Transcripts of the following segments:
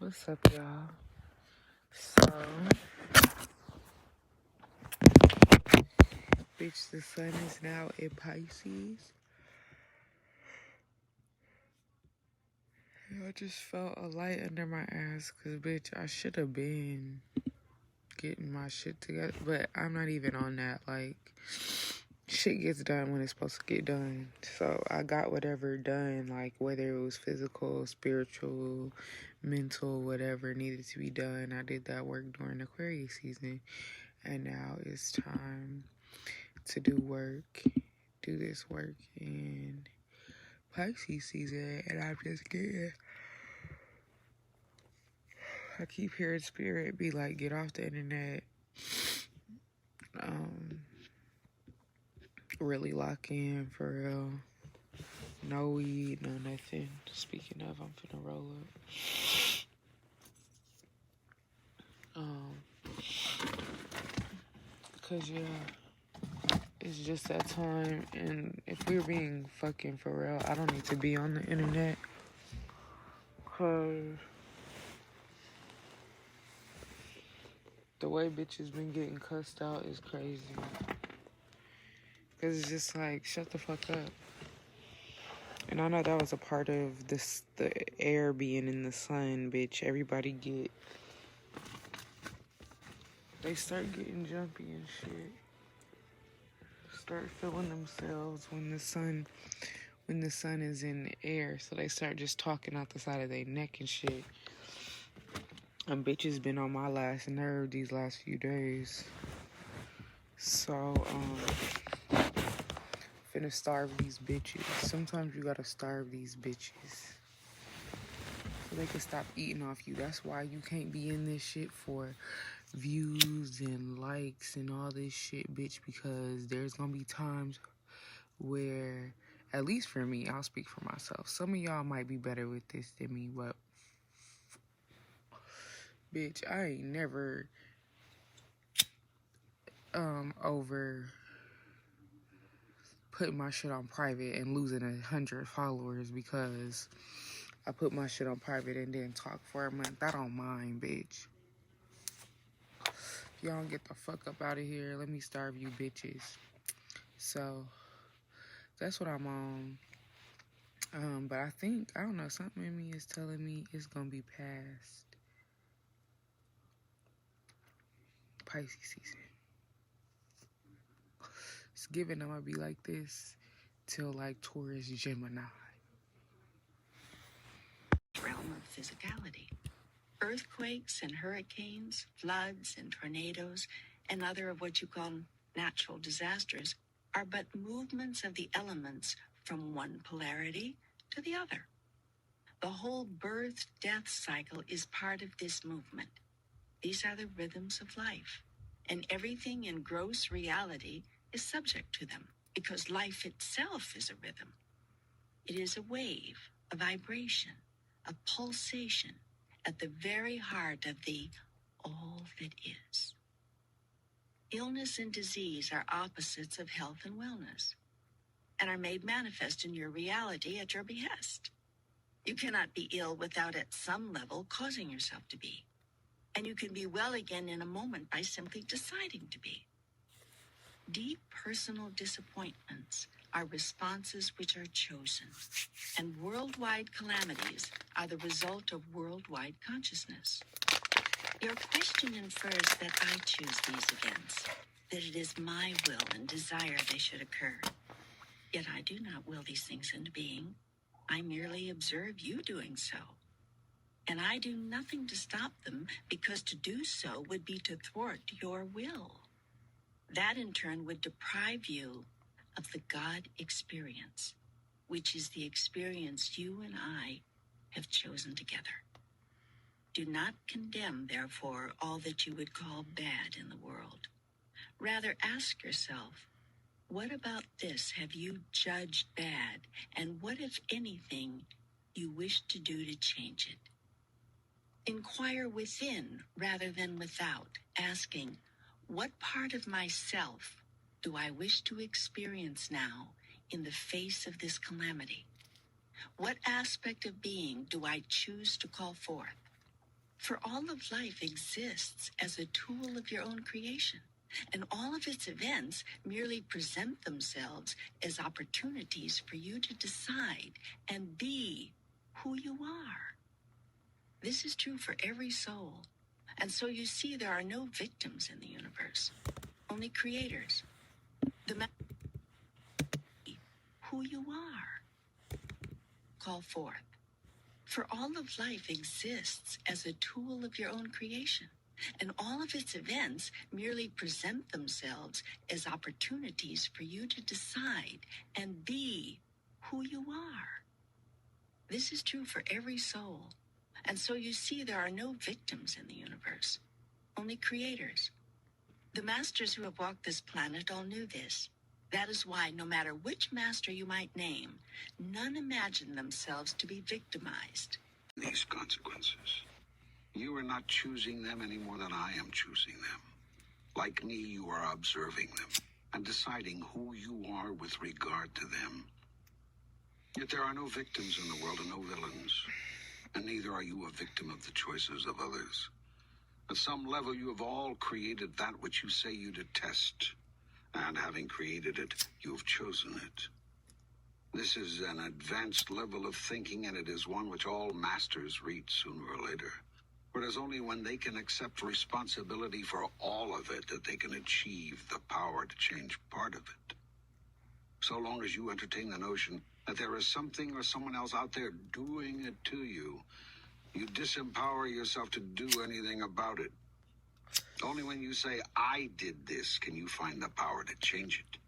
What's up, y'all? So, bitch, the sun is now in Pisces. I just felt a light under my ass because, bitch, I should have been getting my shit together. But I'm not even on that. Like, shit gets done when it's supposed to get done. So I got whatever done, like whether it was physical, spiritual, mental, whatever needed to be done. I did that work during Aquarius season. And now it's time to do this work in Pisces season, and I'm just scared. I keep hearing spirit be like, get off the internet, really lock in for real. No weed, no nothing. Speaking of, I'm finna roll up. Because it's just that time, and if we're being fucking for real, I don't need to be on the internet. Cause the way bitches been getting cussed out is crazy. Because it's just like, shut the fuck up. And I know that was a part of this, the air being in the sun, bitch. Everybody they start getting jumpy and shit. Start feeling themselves when the sun is in the air. So they start just talking out the side of their neck and shit. And bitches been on my last nerve these last few days. So, finna starve these bitches. Sometimes you gotta starve these bitches so they can stop eating off you. That's why you can't be in this shit for views and likes and all this shit, bitch, because there's gonna be times where, at least for me, I'll speak for myself. Some of y'all might be better with this than me, but bitch, I ain't never over putting my shit on private and losing 100 followers because I put my shit on private and didn't talk for a month. I don't mind, bitch. If y'all don't get the fuck up out of here, let me starve you bitches. So, that's what I'm on. But I think, I don't know, something in me is telling me it's gonna be past Pisces season. It's given I'm gonna be like this till like Taurus, Gemini. Realm of physicality. Earthquakes and hurricanes, floods and tornadoes, and other of what you call natural disasters are but movements of the elements from one polarity to the other. The whole birth-death cycle is part of this movement. These are the rhythms of life, and everything in gross reality is subject to them, because life itself is a rhythm. It is a wave, a vibration, a pulsation at the very heart of the all that is. Illness and disease are opposites of health and wellness, and are made manifest in your reality at your behest. You cannot be ill without at some level causing yourself to be. And you can be well again in a moment by simply deciding to be. Deep personal disappointments are responses which are chosen, and worldwide calamities are the result of worldwide consciousness. Your question infers that I choose these events, that it is my will and desire they should occur. Yet I do not will these things into being. I merely observe you doing so. And I do nothing to stop them, because to do so would be to thwart your will. That in turn would deprive you of the God experience, which is the experience you and I have chosen together. Do not condemn, therefore, all that you would call bad in the world. Rather ask yourself, what about this have you judged bad, and what, if anything, you wish to do to change it? Inquire within rather than without, asking, what part of myself do I wish to experience now in the face of this calamity? What aspect of being do I choose to call forth? For all of life exists as a tool of your own creation, and all of its events merely present themselves as opportunities for you to decide and be who you are. This is true for every soul. And so you see, there are no victims in the universe, only creators. Who you are. Call forth. For all of life exists as a tool of your own creation, and all of its events merely present themselves as opportunities for you to decide and be who you are. This is true for every soul. And so you see, there are no victims in the universe, only creators. The masters who have walked this planet all knew this. That is why, no matter which master you might name, none imagine themselves to be victimized. These consequences. You are not choosing them any more than I am choosing them. Like me, you are observing them and deciding who you are with regard to them. Yet there are no victims in the world and no villains. And neither are you a victim of the choices of others. At some level, you have all created that which you say you detest. And having created it, you have chosen it. This is an advanced level of thinking, and it is one which all masters reach sooner or later. For it is only when they can accept responsibility for all of it that they can achieve the power to change part of it. So long as you entertain the notion that there is something or someone else out there doing it to you, you disempower yourself to do anything about it. Only when you say, I did this, can you find the power to change it.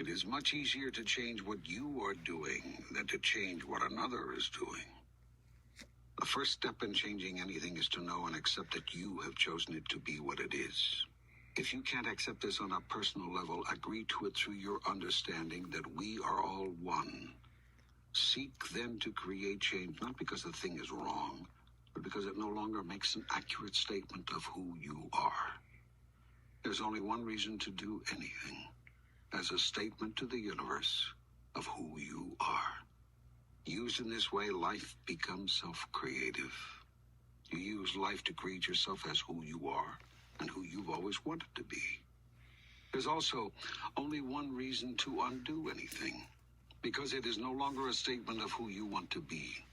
It is much easier to change what you are doing than to change what another is doing. The first step in changing anything is to know and accept that you have chosen it to be what it is. If you can't accept this on a personal level, agree to it through your understanding that we are all one. Seek then to create change, not because the thing is wrong, but because it no longer makes an accurate statement of who you are. There's only one reason to do anything, as a statement to the universe of who you are. Used in this way, life becomes self-creative. You use life to create yourself as who you are and who you've always wanted to be. There's also only one reason to undo anything, because it is no longer a statement of who you want to be.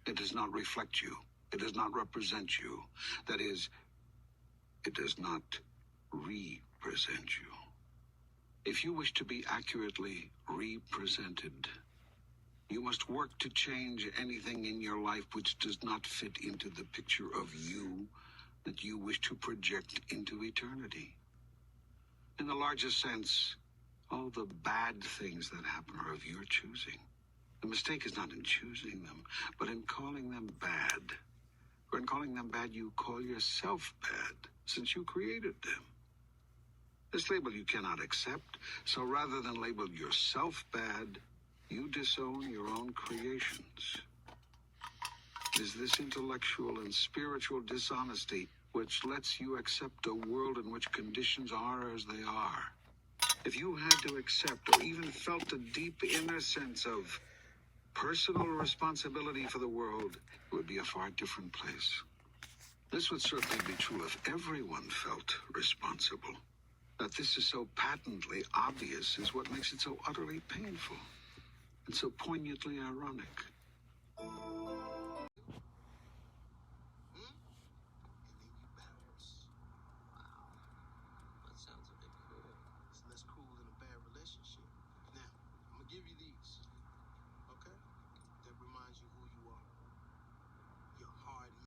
It does not reflect you. It does not represent you. That is, it does not represent you. If you wish to be accurately represented, you must work to change anything in your life which does not fit into the picture of you that you wish to project into eternity. In the largest sense, all the bad things that happen are of your choosing. The mistake is not in choosing them, but in calling them bad. For in calling them bad, you call yourself bad, since you created them. This label you cannot accept, so rather than label yourself bad, you disown your own creations. It is this intellectual and spiritual dishonesty which lets you accept a world in which conditions are as they are. If you had to accept or even felt a deep inner sense of personal responsibility for the world, it would be a far different place. This would certainly be true if everyone felt responsible. That this is so patently obvious is what makes it so utterly painful and so poignantly ironic. That sounds a bit cruel. It's less cruel than a bad relationship. Now, I'm gonna give you these.